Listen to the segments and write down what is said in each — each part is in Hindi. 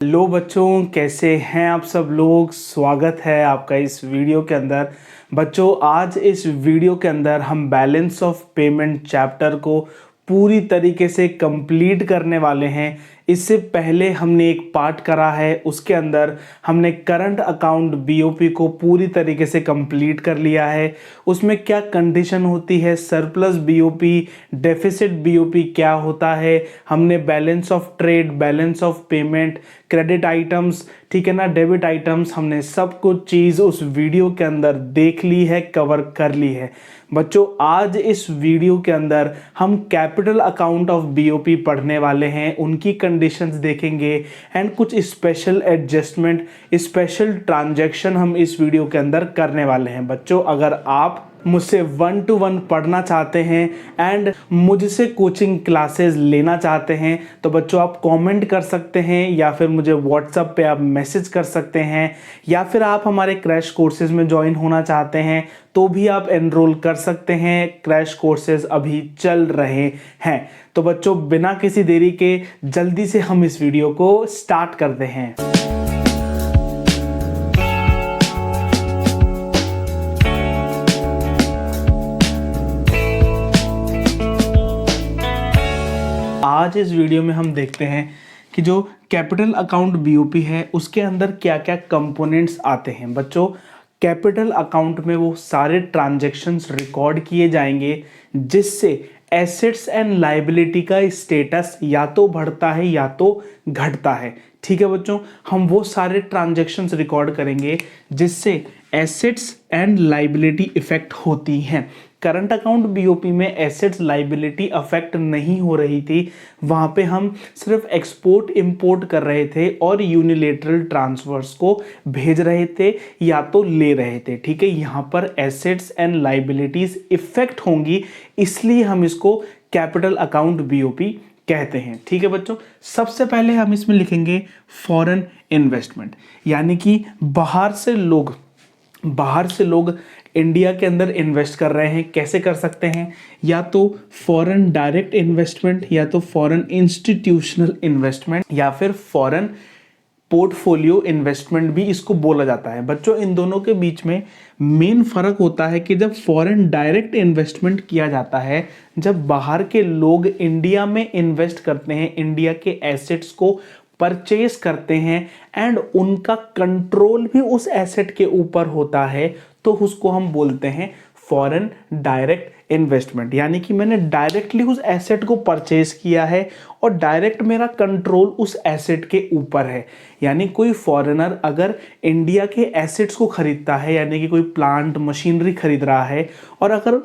हेलो बच्चों, कैसे हैं आप सब लोग। स्वागत है आपका इस वीडियो के अंदर। बच्चों, आज इस वीडियो के अंदर हम बैलेंस ऑफ पेमेंट चैप्टर को पूरी तरीके से कंप्लीट करने वाले हैं। इससे पहले हमने एक पार्ट करा है, उसके अंदर हमने करंट अकाउंट बीओपी को पूरी तरीके से कंप्लीट कर लिया है। उसमें क्या कंडीशन होती है, सरप्लस बीओपी, डेफिसिट बीओपी क्या होता है, हमने balance of trade, balance of payment, credit items, ठीक है ना, डेबिट आइटम्स, हमने सब कुछ चीज़ उस वीडियो के अंदर देख ली है, कवर कर ली है। बच्चों, आज इस वीडियो के अंदर हम कैपिटल अकाउंट ऑफ बीओपी पढ़ने वाले हैं, उनकी कंडीशंस देखेंगे एंड कुछ स्पेशल एडजस्टमेंट, स्पेशल ट्रांजैक्शन हम इस वीडियो के अंदर करने वाले हैं। बच्चों, अगर आप मुझसे 1-to-1 पढ़ना चाहते हैं एंड मुझसे कोचिंग क्लासेस लेना चाहते हैं तो बच्चों आप कमेंट कर सकते हैं, या फिर मुझे व्हाट्सएप पे आप मैसेज कर सकते हैं, या फिर आप हमारे क्रैश कोर्सेज में ज्वाइन होना चाहते हैं तो भी आप एनरोल कर सकते हैं। क्रैश कोर्सेज अभी चल रहे हैं। तो बच्चों, बिना किसी देरी के जल्दी से हम इस वीडियो को स्टार्ट करते हैं। आज इस वीडियो में हम देखते हैं कि जो कैपिटल अकाउंट बीओपी है उसके अंदर क्या क्या कंपोनेंट्स आते हैं। बच्चों, कैपिटल अकाउंट में वो सारे ट्रांजैक्शंस रिकॉर्ड किए जाएंगे जिससे एसेट्स एंड लायबिलिटी का स्टेटस या तो बढ़ता है या तो घटता है। ठीक है बच्चों, हम वो सारे ट्रांजैक्शंस रिकॉर्ड करेंगे जिससे एसेट्स एंड लायबिलिटी इफेक्ट होती हैं। करंट अकाउंट बीओपी में एसेट्स लायबिलिटी अफेक्ट नहीं हो रही थी, वहाँ पे हम सिर्फ एक्सपोर्ट इंपोर्ट कर रहे थे और यूनिलेटरल ट्रांसफर्स को भेज रहे थे या तो ले रहे थे। ठीक है, यहाँ पर एसेट्स एंड लायबिलिटीज इफेक्ट होंगी, इसलिए हम इसको कैपिटल अकाउंट बीओपी कहते हैं। ठीक है बच्चों, सबसे पहले हम इसमें लिखेंगे फॉरेन इन्वेस्टमेंट, यानी कि बाहर से लोग इंडिया के अंदर इन्वेस्ट कर रहे हैं। कैसे कर सकते हैं, या तो फॉरेन डायरेक्ट इन्वेस्टमेंट, या तो फॉरेन इंस्टीट्यूशनल इन्वेस्टमेंट, या फिर फॉरेन पोर्टफोलियो इन्वेस्टमेंट भी इसको बोला जाता है। बच्चों, इन दोनों के बीच में मेन फर्क होता है कि जब फॉरेन डायरेक्ट इन्वेस्टमेंट किया जाता है, जब बाहर के लोग इंडिया में इन्वेस्ट करते हैं, इंडिया के एसेट्स को परचेज करते हैं एंड उनका कंट्रोल भी उस एसेट के ऊपर होता है, तो उसको हम बोलते हैं फॉरेन डायरेक्ट इन्वेस्टमेंट। यानी कि मैंने डायरेक्टली उस एसेट को परचेज किया है और डायरेक्ट मेरा कंट्रोल उस एसेट के ऊपर है। यानी कोई फॉरेनर अगर इंडिया के एसेट्स को खरीदता है, यानी कि कोई प्लांट मशीनरी खरीद रहा है, और अगर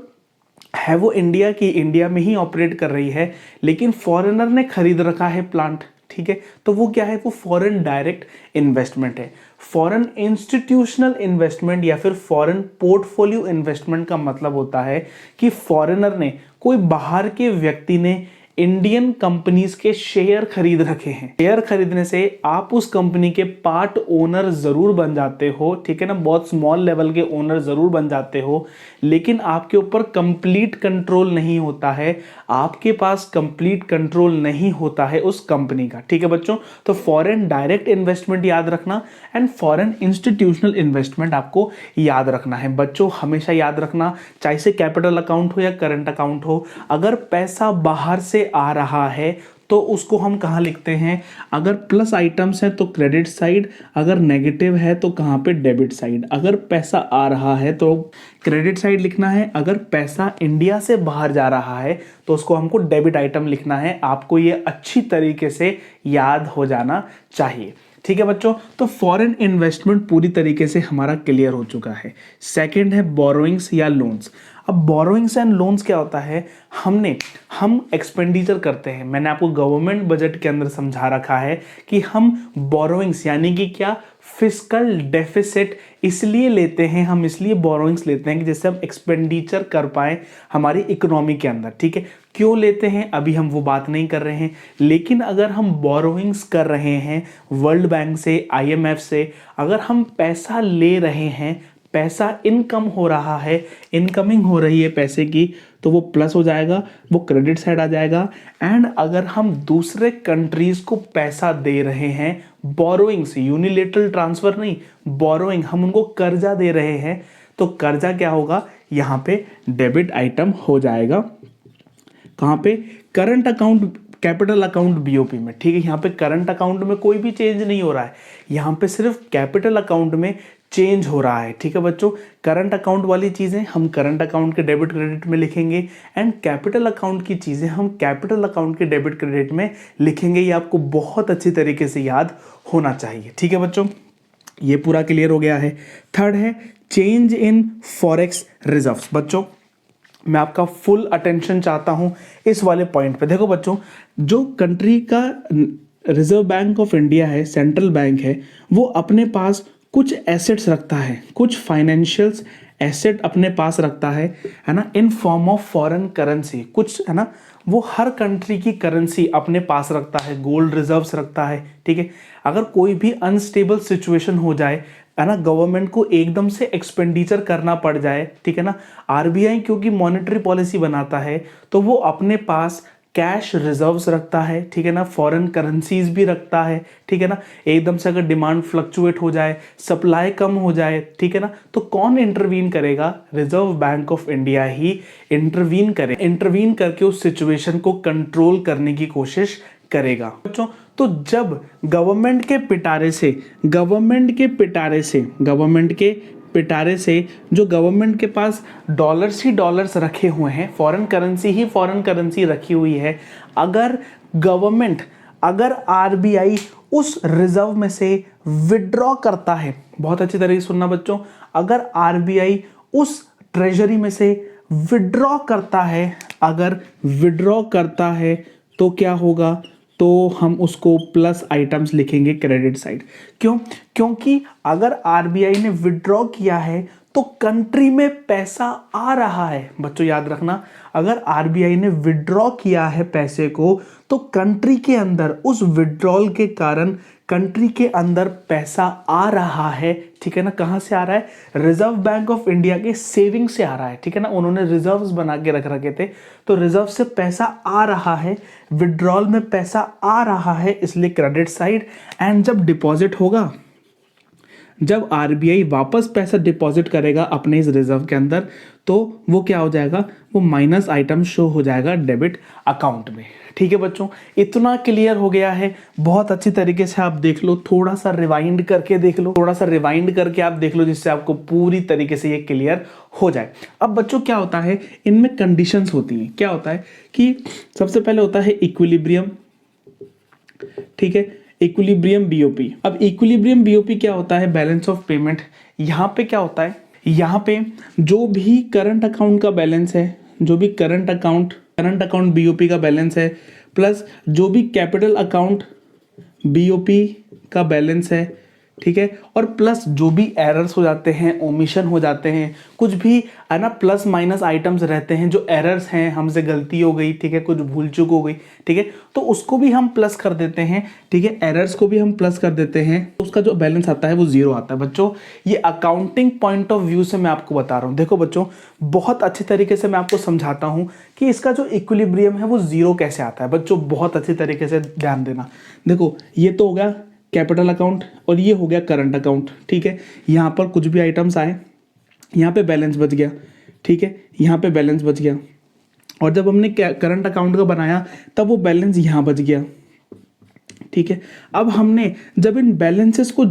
है वो इंडिया में ही ऑपरेट कर रही है, लेकिन फॉरेनर ने खरीद रखा है प्लांट, ठीक है, तो वो क्या है, वो फॉरेन डायरेक्ट इन्वेस्टमेंट है। फॉरेन इंस्टीट्यूशनल इन्वेस्टमेंट या फिर फॉरेन पोर्टफोलियो इन्वेस्टमेंट का मतलब होता है कि फॉरेनर ने, कोई बाहर के व्यक्ति ने इंडियन कंपनीज के शेयर खरीद रखे हैं। शेयर खरीदने से आप उस कंपनी के पार्ट ओनर जरूर बन जाते हो, ठीक है ना, बहुत स्मॉल लेवल के ओनर जरूर बन जाते हो, लेकिन आपके ऊपर कंप्लीट कंट्रोल नहीं होता है, आपके पास कंप्लीट कंट्रोल नहीं होता है उस कंपनी का। ठीक है बच्चों, तो फॉरेन डायरेक्ट इन्वेस्टमेंट याद रखना एंड फॉरेन इंस्टीट्यूशनल इन्वेस्टमेंट आपको याद रखना है। बच्चों, हमेशा याद रखना, चाहे से कैपिटल अकाउंट हो या करंट अकाउंट हो, अगर पैसा बाहर से आ रहा है तो उसको हम कहाँ लिखते हैं, अगर प्लस आइटम्स है तो क्रेडिट साइड, अगर नेगेटिव है तो कहाँ पे, डेबिट साइड। अगर पैसा आ रहा है तो क्रेडिट साइड लिखना है, अगर पैसा इंडिया से बाहर जा रहा है तो उसको हमको डेबिट आइटम लिखना है। आपको ये अच्छी तरीके से याद हो जाना चाहिए। ठीक है बच्चों, तो फॉरेन इन्वेस्टमेंट पूरी तरीके से हमारा क्लियर हो चुका है। सेकंड है बोरोइंग्स या लोन्स। अब बोरोइंग्स एंड लोन्स क्या होता है, हम एक्सपेंडिचर करते हैं। मैंने आपको गवर्नमेंट बजट के अंदर समझा रखा है कि हम बोरोइंग्स यानी कि क्या, फिस्कल डेफिसिट इसलिए लेते हैं, हम इसलिए बोरोइंग्स लेते हैं कि जैसे हम एक्सपेंडिचर कर पाए हमारी इकोनॉमी के अंदर। ठीक है, क्यों लेते हैं अभी हम वो बात नहीं कर रहे हैं, लेकिन अगर हम बोरोइंग्स कर रहे हैं वर्ल्ड बैंक से, आईएमएफ से, अगर हम पैसा ले रहे हैं, पैसा इनकम हो रहा है, इनकमिंग हो रही है पैसे की, तो वो प्लस हो जाएगा, वो क्रेडिट साइड आ जाएगा। एंड अगर हम दूसरे कंट्रीज को पैसा दे रहे हैं बोरोइंग से, यूनिलेटरल ट्रांसफर नहीं, बोरोइंग, हम उनको कर्जा दे रहे हैं, तो कर्जा क्या होगा, यहाँ पे डेबिट आइटम हो जाएगा। कहाँ पे, current account, capital account BOP में, ठीक है। यहाँ पे करंट अकाउंट में कोई भी चेंज नहीं हो रहा है, यहाँ पे सिर्फ कैपिटल अकाउंट में चेंज हो रहा है, ठीक है बच्चों। करंट अकाउंट वाली चीज़ें हम करंट अकाउंट के डेबिट क्रेडिट में लिखेंगे, एंड कैपिटल अकाउंट की चीज़ें हम कैपिटल अकाउंट के डेबिट क्रेडिट में लिखेंगे। ये आपको बहुत अच्छी तरीके से याद होना चाहिए, ठीक है बच्चों। ये पूरा क्लियर हो गया है। थर्ड है चेंज इन फॉरेक्स रिजर्व्स। बच्चों मैं आपका फुल अटेंशन चाहता हूं इस वाले पॉइंट पे। देखो बच्चों, जो कंट्री का रिजर्व बैंक ऑफ इंडिया है, सेंट्रल बैंक है, वो अपने पास कुछ एसेट्स रखता है, कुछ फाइनेंशियल्स एसेट अपने पास रखता है ना, in form of foreign currency, कुछ है ना, वो हर कंट्री की करेंसी अपने पास रखता है, गोल्ड रिजर्व्स रखता है, ठीक है। अगर कोई भी अनस्टेबल सिचुएशन हो जाए, है ना, गवर्नमेंट को एकदम से एक्सपेंडिचर करना पड़ जाए, ठीक है ना, आरबीआई क्योंकि मॉनेटरी पॉलिसी बनाता है, तो वो अपने पास कैश रिजर्व्स रखता है, ठीक है ना, फॉरेन करेंसीज भी रखता है, ठीक है ना। एकदम से अगर डिमांड फ्लक्चुएट हो जाए, सप्लाई कम हो जाए, ठीक है ना, तो कौन इंटरवीन करेगा, reserve bank of India he intervene करे, इंटरवीन करके उस सिचुएशन को कंट्रोल करने की कोशिश करेगा बच्चों। तो जब गवर्नमेंट के पिटारे से जो गवर्नमेंट के पास डॉलर्स ही डॉलर्स रखे हुए हैं, फॉरेन करेंसी ही फॉरेन करेंसी रखी हुई है, अगर आरबीआई उस रिजर्व में से विड्रॉ करता है, बहुत अच्छी तरीके से सुनना बच्चों, अगर आरबीआई उस ट्रेजरी में से विड्रॉ करता है तो क्या होगा, तो हम उसको प्लस आइटम्स लिखेंगे क्रेडिट साइड। क्यों? क्योंकि अगर आरबीआई ने विड्रॉ किया है तो कंट्री में पैसा आ रहा है। बच्चों याद रखना, अगर आरबीआई ने विड्रॉ किया है पैसे को, तो कंट्री के अंदर उस विड्रॉल के कारण कंट्री के अंदर पैसा आ रहा है, ठीक है ना। कहां से आ रहा है, रिजर्व बैंक ऑफ इंडिया के सेविंग से आ रहा है, ठीक है ना। उन्होंने रिजर्व्स बना के रख रखे थे, तो रिजर्व से पैसा आ रहा है, विड्रॉल में पैसा आ रहा है, इसलिए क्रेडिट साइड। एंड जब डिपॉजिट होगा, जब आरबीआई वापस पैसा डिपॉजिट करेगा अपने इस रिजर्व के अंदर, तो वो क्या हो जाएगा, वो माइनस आइटम शो हो जाएगा डेबिट अकाउंट में, ठीक है बच्चों। इतना क्लियर हो गया है, बहुत अच्छी तरीके से आप देख लो, थोड़ा सा रिवाइंड करके आप देख लो, जिससे आपको पूरी तरीके से ये क्लियर हो जाए। अब बच्चों क्या होता है, इनमें कंडीशंस होती हैं। क्या होता है कि सबसे पहले होता है इक्विलिब्रियम, ठीक है, इक्विलिब्रियम बीओपी। अब इक्विलिब्रियम बीओपी क्या होता है, बैलेंस ऑफ पेमेंट। यहाँ पे क्या होता है, यहाँ पे जो भी करंट अकाउंट का बैलेंस है, जो भी करंट अकाउंट बीओपी का बैलेंस है, प्लस जो भी कैपिटल अकाउंट बीओपी का बैलेंस है, ठीक है, और प्लस जो भी एरर्स हो जाते हैं, ओमिशन हो जाते हैं, कुछ भी है ना, प्लस माइनस आइटम्स रहते हैं, जो एरर्स हैं, हमसे गलती हो गई, ठीक है, कुछ भूल चूक हो गई, ठीक है, तो उसको भी हम प्लस कर देते हैं, ठीक है, एरर्स को भी हम प्लस कर देते हैं, तो उसका जो बैलेंस आता है वो जीरो आता है। बच्चों ये अकाउंटिंग पॉइंट ऑफ व्यू से मैं आपको बता रहा हूँ। देखो बच्चों, बहुत अच्छे तरीके से मैं आपको समझाता हूँ कि इसका जो इक्विलिब्रियम है वो जीरो कैसे आता है। बच्चों बहुत अच्छी तरीके से ध्यान देना। देखो ये तो हो गया कैपिटल अकाउंट और ये हो गया करंट अकाउंट, ठीक है। यहाँ पर कुछ भी आइटम्स आए, यहाँ पे बैलेंस बच गया, ठीक है, यहाँ पे बैलेंस बच गया, और जब हमने करंट अकाउंट का बनाया तब वो बैलेंस यहाँ बच गया, ठीक है। अब हमने जब इन बैलेंसेस को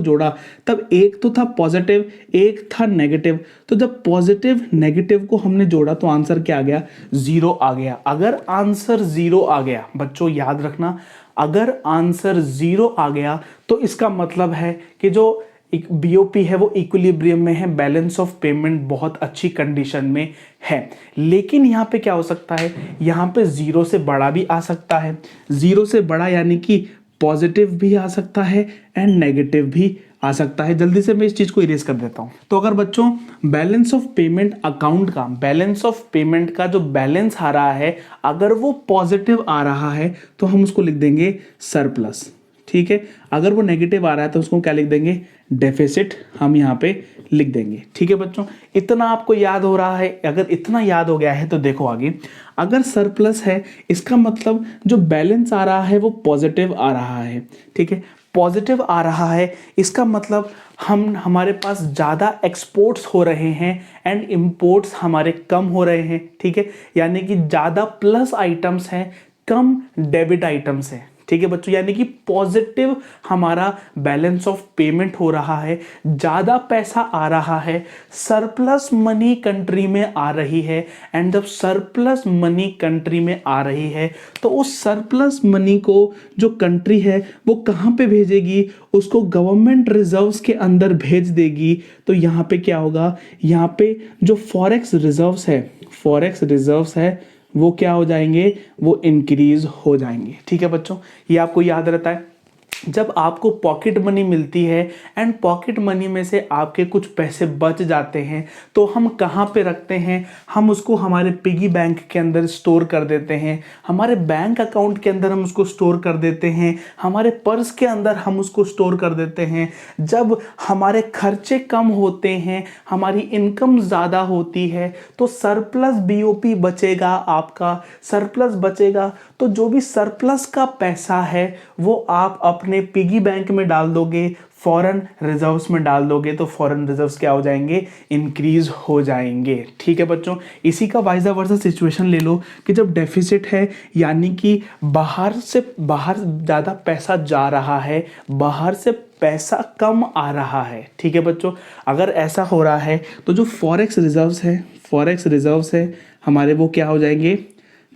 जोड़ा, तब एक तो था पॉजिटिव, एक था नेगेटिव। तो जब पॉजिटिव नेगेटिव को हमने जोड़ा तो आंसर क्या आ गया, जीरो आ गया। अगर आंसर जीरो आ गया, बच्चों याद रखना, अगर आंसर जीरो आ गया तो इसका मतलब है कि जो बीओपी है वो इक्विलिब्रियम में है, बैलेंस ऑफ पेमेंट बहुत अच्छी कंडीशन में है। लेकिन यहाँ पे क्या हो सकता है, यहाँ पे जीरो से बड़ा भी आ सकता है, जीरो से बड़ा यानी कि पॉजिटिव भी आ सकता है एंड नेगेटिव भी आ सकता है। जल्दी से मैं इस चीज को इरेज कर देता हूं। तो अगर बच्चों बैलेंस ऑफ पेमेंट अकाउंट का, बैलेंस ऑफ पेमेंट का जो बैलेंस आ रहा है, अगर वो पॉजिटिव आ रहा है तो हम उसको लिख देंगे सरप्लस, ठीक है। अगर वो नेगेटिव आ रहा है तो उसको क्या लिख देंगे, डेफिसिट हम यहाँ पे लिख देंगे, ठीक है बच्चों। इतना आपको याद हो रहा है? अगर इतना याद हो गया है तो देखो आगे, अगर सरप्लस है इसका मतलब जो बैलेंस आ रहा है वो पॉजिटिव आ रहा है, ठीक है। पॉजिटिव आ रहा है इसका मतलब हमारे पास ज़्यादा एक्सपोर्ट्स हो रहे हैं एंड इंपोर्ट्स हमारे कम हो रहे हैं, ठीक है। यानी कि ज़्यादा प्लस आइटम्स हैं, कम डेबिट आइटम्स हैं, ठीक है बच्चों। यानी कि पॉजिटिव हमारा बैलेंस ऑफ पेमेंट हो रहा है, ज़्यादा पैसा आ रहा है, सरप्लस मनी कंट्री में आ रही है। एंड जब सरप्लस मनी कंट्री में आ रही है तो उस सरप्लस मनी को जो कंट्री है वो कहाँ पे भेजेगी, उसको गवर्नमेंट रिजर्व्स के अंदर भेज देगी। तो यहाँ पे क्या होगा, यहाँ पे जो फॉरेक्स रिजर्व्स है, फॉरेक्स रिजर्व्स है वो क्या हो जाएंगे, वो इंक्रीज हो जाएंगे, ठीक है बच्चों। ये आपको याद रहता है। जब आपको पॉकेट मनी मिलती है एंड पॉकेट मनी में से आपके कुछ पैसे बच जाते हैं तो हम कहाँ पे रखते हैं, हम उसको हमारे पिगी बैंक के अंदर स्टोर कर देते हैं, हमारे बैंक अकाउंट के अंदर हम उसको स्टोर कर देते हैं, हमारे पर्स के अंदर हम उसको स्टोर कर देते हैं। जब हमारे खर्चे कम होते हैं, हमारी इनकम ज़्यादा होती है तो सरप्लस बीओपी बचेगा, आपका सरप्लस बचेगा। तो जो भी सरप्लस का पैसा है वो आप अपने पिगी बैंक में डाल दोगे, फॉरेन रिजर्व्स में डाल दोगे, तो फॉरेन रिजर्व्स क्या हो जाएंगे, इंक्रीज हो जाएंगे, ठीक है बच्चों। इसी का वाइस वर्सा सिचुएशन ले लो कि जब डेफिसिट है यानी कि बाहर ज़्यादा पैसा जा रहा है, बाहर से पैसा कम आ रहा है, ठीक है बच्चों। अगर ऐसा हो रहा है तो जो फॉरेक्स रिजर्व्स है हमारे वो क्या हो जाएंगे,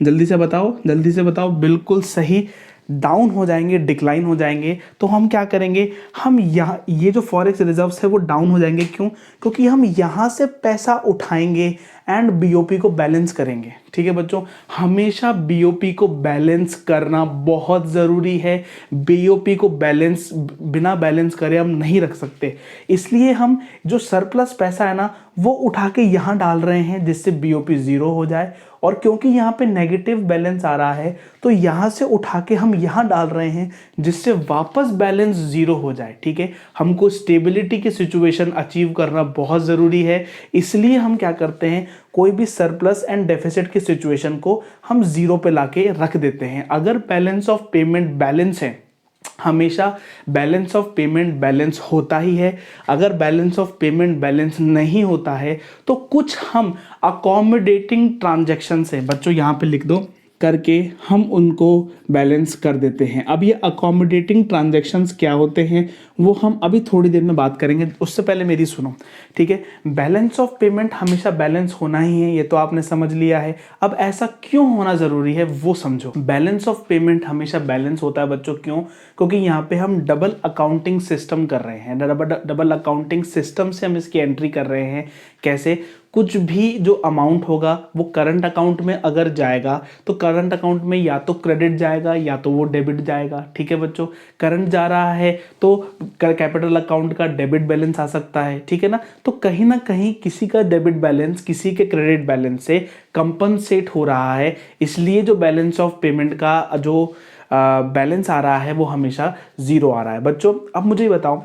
जल्दी से बताओ, बिल्कुल सही, डाउन हो जाएंगे, डिक्लाइन हो जाएंगे। तो हम क्या करेंगे, हम यहाँ ये जो फॉरेक्स रिजर्व्स है वो डाउन हो जाएंगे। क्यों? क्योंकि हम यहाँ से पैसा उठाएंगे एंड बीओपी को बैलेंस करेंगे, ठीक है बच्चों। हमेशा बीओपी को बैलेंस करना बहुत ज़रूरी है। बीओपी को बिना बैलेंस करे हम नहीं रख सकते। इसलिए हम जो सरप्लस पैसा है ना वो उठा के यहाँ डाल रहे हैं जिससे बीओपी ज़ीरो हो जाए। और क्योंकि यहाँ पे नेगेटिव बैलेंस आ रहा है तो यहाँ से उठा के हम यहाँ डाल रहे हैं जिससे वापस बैलेंस ज़ीरो हो जाए, ठीक है। हमको स्टेबिलिटी की सिचुएशन अचीव करना बहुत ज़रूरी है। इसलिए हम क्या करते हैं, कोई भी सरप्लस एंड डेफिसिट की सिचुएशन को हम ज़ीरो पे लाके रख देते हैं। अगर बैलेंस ऑफ पेमेंट बैलेंस है, हमेशा बैलेंस ऑफ पेमेंट बैलेंस होता ही है। अगर बैलेंस ऑफ पेमेंट बैलेंस नहीं होता है तो कुछ हम अकोमोडेटिंग ट्रांजैक्शन से, बच्चों यहाँ पे लिख दो, करके हम उनको बैलेंस कर देते हैं। अब ये अकोमोडेटिंग ट्रांजैक्शंस क्या होते हैं वो हम अभी थोड़ी देर में बात करेंगे, उससे पहले मेरी सुनो, ठीक है। बैलेंस ऑफ पेमेंट हमेशा बैलेंस होना ही है, ये तो आपने समझ लिया है। अब ऐसा क्यों होना ज़रूरी है वो समझो। बैलेंस ऑफ पेमेंट हमेशा बैलेंस होता है बच्चों, क्यों? क्योंकि यहाँ पे हम डबल अकाउंटिंग सिस्टम कर रहे हैं, डबल अकाउंटिंग सिस्टम से हम इसकी एंट्री कर रहे हैं। कैसे? कुछ भी जो अमाउंट होगा वो करंट अकाउंट में अगर जाएगा तो करंट अकाउंट में या तो क्रेडिट जाएगा या तो वो डेबिट जाएगा, ठीक है बच्चों। करंट जा रहा है तो कैपिटल अकाउंट का डेबिट बैलेंस आ सकता है, ठीक है ना। तो कहीं ना कहीं किसी का डेबिट बैलेंस किसी के क्रेडिट बैलेंस से कंपनसेट हो रहा है। इसलिए जो बैलेंस ऑफ पेमेंट का जो बैलेंस आ रहा है वो हमेशा ज़ीरो आ रहा है बच्चों। अब मुझे बताओ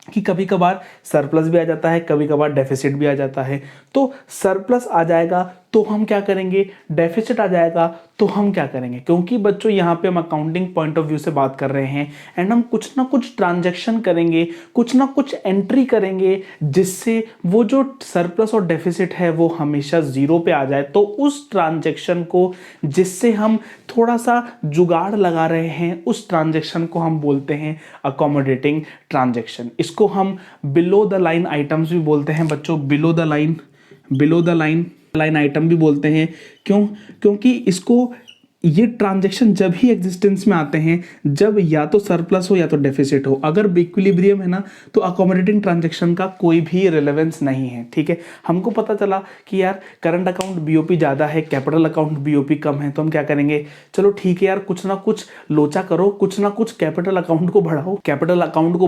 कि कभी कभार सरप्लस भी आ जाता है, कभी कभार डेफिसिट भी आ जाता है। तो सरप्लस आ जाएगा तो हम क्या करेंगे, डेफिसिट आ जाएगा तो हम क्या करेंगे। क्योंकि बच्चों यहाँ पे हम अकाउंटिंग पॉइंट ऑफ व्यू से बात कर रहे हैं एंड हम कुछ ना कुछ ट्रांजैक्शन करेंगे, कुछ ना कुछ एंट्री करेंगे जिससे वो जो सरप्लस और डेफिसिट है वो हमेशा ज़ीरो पे आ जाए। तो उस ट्रांजैक्शन को जिससे हम थोड़ा सा जुगाड़ लगा रहे हैं उस ट्रांजैक्शन को हम बोलते हैं अकोमोडेटिंग ट्रांजैक्शन। इसको हम बिलो द लाइन आइटम्स भी बोलते हैं बच्चों, बिलो द लाइन आइटम भी बोलते हैं। क्यों? क्योंकि इसको ये ट्रांजैक्शन जब ही एग्जिस्टेंस में आते हैं जब या तो सरप्लस हो या तो डेफिसिट हो। अगर इक्विलिब्रियम है ना तो अकोमोडेटिंग ट्रांजैक्शन का कोई भी रिलेवेंस नहीं है, ठीक है। हमको पता चला कि यार करंट अकाउंट बीओपी ज़्यादा है, कैपिटल अकाउंट बीओपी कम है, तो हम क्या करेंगे, चलो ठीक है यार कुछ ना कुछ लोचा करो, कुछ ना कुछ कैपिटल अकाउंट को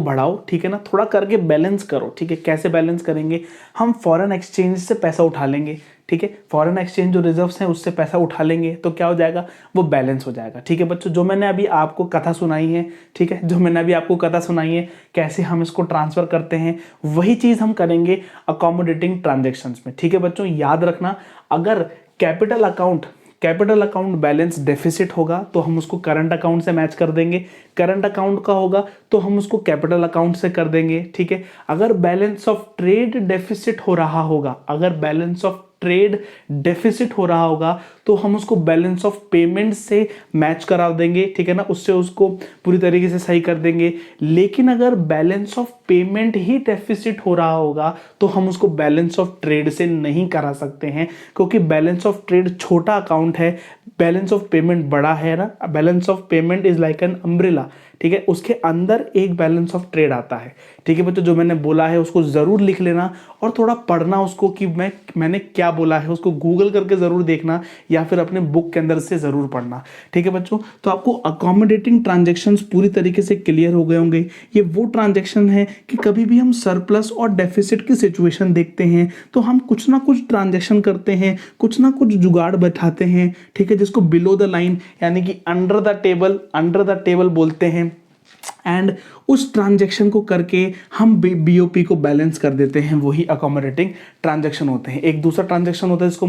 बढ़ाओ, ठीक है ना, थोड़ा करके बैलेंस करो, ठीक है। कैसे बैलेंस करेंगे, हम फॉरेन एक्सचेंज से पैसा उठा लेंगे, ठीक है, फॉरेन एक्सचेंज जो रिजर्व्स हैं उससे पैसा उठा लेंगे तो क्या हो जाएगा, वो बैलेंस हो जाएगा। ठीक है बच्चों, जो मैंने अभी आपको कथा सुनाई है, ठीक है, जो मैंने अभी आपको कथा सुनाई है कैसे हम इसको ट्रांसफर करते हैं, वही चीज हम करेंगे अकोमोडेटिंग ट्रांजेक्शन्स में। ठीक है बच्चों, याद रखना, अगर कैपिटल अकाउंट बैलेंस डेफिसिट होगा तो हम उसको करंट अकाउंट से मैच कर देंगे, करंट अकाउंट का होगा तो हम उसको कैपिटल अकाउंट से कर देंगे। ठीक है, अगर बैलेंस ऑफ ट्रेड डेफिसिट हो रहा होगा, अगर बैलेंस ऑफ ट्रेड डेफिसिट हो रहा होगा तो हम उसको बैलेंस ऑफ पेमेंट से मैच करा देंगे। ठीक है ना, उससे उसको पूरी तरीके से सही कर देंगे। लेकिन अगर balance of payment he deficit हो रहा होगा तो हम उसको बैलेंस ऑफ ट्रेड से नहीं करा सकते हैं, क्योंकि बैलेंस ऑफ ट्रेड छोटा अकाउंट है, बैलेंस ऑफ पेमेंट बड़ा है ना। Balance of payment is like an umbrella, ठीक है, उसके अंदर एक बैलेंस ऑफ ट्रेड आता है। ठीक है बच्चों, जो मैंने बोला है उसको जरूर लिख लेना और थोड़ा पढ़ना उसको कि मैंने क्या बोला है, उसको गूगल करके जरूर देखना या फिर अपने बुक के अंदर से जरूर पढ़ना। ठीक है बच्चों, तो आपको अकोमोडेटिंग ट्रांजैक्शंस पूरी तरीके से क्लियर हो गए होंगे। ये वो ट्रांजैक्शन है कि कभी भी हम सरप्लस और डेफिसिट की सिचुएशन देखते हैं तो हम कुछ ना कुछ ट्रांजैक्शन करते हैं, कुछ ना कुछ जुगाड़ बैठाते हैं। ठीक है, जिसको बिलो द लाइन यानी कि अंडर द टेबल बोलते हैं। एंड उस ट्रांजैक्शन को करके हम बीओपी को बैलेंस कर देते हैं, वही अकोमोडेटिंग ट्रांजैक्शन होते हैं। एक दूसरा ट्रांजैक्शन होता है जिसको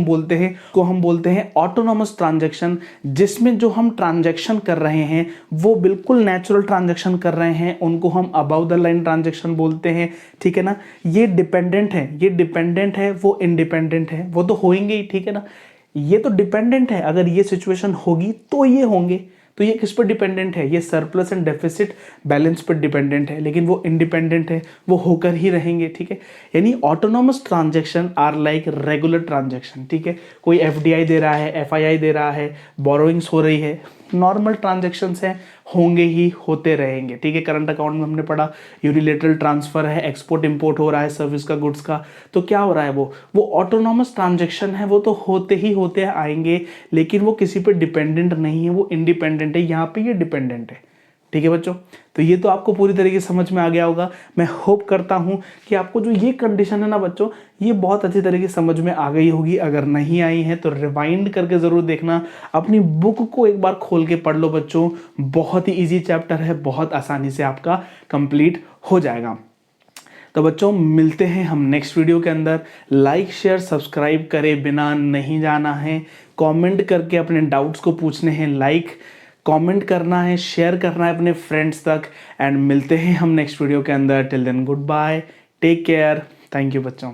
हम बोलते हैं ऑटोनॉमस ट्रांजैक्शन, जिसमें जो हम ट्रांजैक्शन कर रहे हैं वो बिल्कुल नेचुरल ट्रांजैक्शन कर रहे हैं, उनको हम अबव द लाइन ट्रांजैक्शन बोलते हैं। ठीक है ना, ये डिपेंडेंट है, वो इंडिपेंडेंट है, वो तो होंगे ही। ठीक है ना, ये तो डिपेंडेंट है, अगर ये सिचुएशन होगी तो ये होंगे। तो ये किस पर डिपेंडेंट है, ये सरप्लस एंड डेफिसिट बैलेंस पर डिपेंडेंट है, लेकिन वो इंडिपेंडेंट है, वो होकर ही रहेंगे। ठीक है, यानी autonomous transaction are like regular transaction. ठीक है, कोई एफडीआई दे रहा है, एफआईआई दे रहा है, बोरोइंग्स हो रही है, नॉर्मल ट्रांजैक्शंस हैं, होंगे ही, होते रहेंगे। ठीक है, करंट अकाउंट में हमने पढ़ा यूनिलेटरल ट्रांसफर है, एक्सपोर्ट इंपोर्ट हो रहा है सर्विस का, गुड्स का, तो क्या हो रहा है, वो ऑटोनॉमस ट्रांजैक्शन है, वो तो होते आएंगे, लेकिन वो किसी पे डिपेंडेंट नहीं है, वो इंडिपेंडेंट है। यहाँ पे ये डिपेंडेंट है। ठीक है बच्चों, तो ये तो आपको पूरी तरीके से समझ में आ गया होगा। मैं होप करता हूं कि आपको जो ये कंडीशन है ना बच्चों, ये बहुत अच्छी तरीके से समझ में आ गई होगी। अगर नहीं आई है तो रिवाइंड करके जरूर देखना, अपनी बुक को एक बार खोल के पढ़ लो बच्चों, बहुत ही इजी चैप्टर है, बहुत आसानी से आपका कंप्लीट हो जाएगा। तो बच्चों मिलते हैं हम नेक्स्ट वीडियो के अंदर। लाइक शेयर सब्सक्राइब करे बिना नहीं जाना है, कमेंट करके अपने डाउट्स को पूछने हैं, कमेंट करना है, शेयर करना है अपने फ्रेंड्स तक। एंड मिलते हैं हम नेक्स्ट वीडियो के अंदर। Till then goodbye, take care, thank you बच्चों।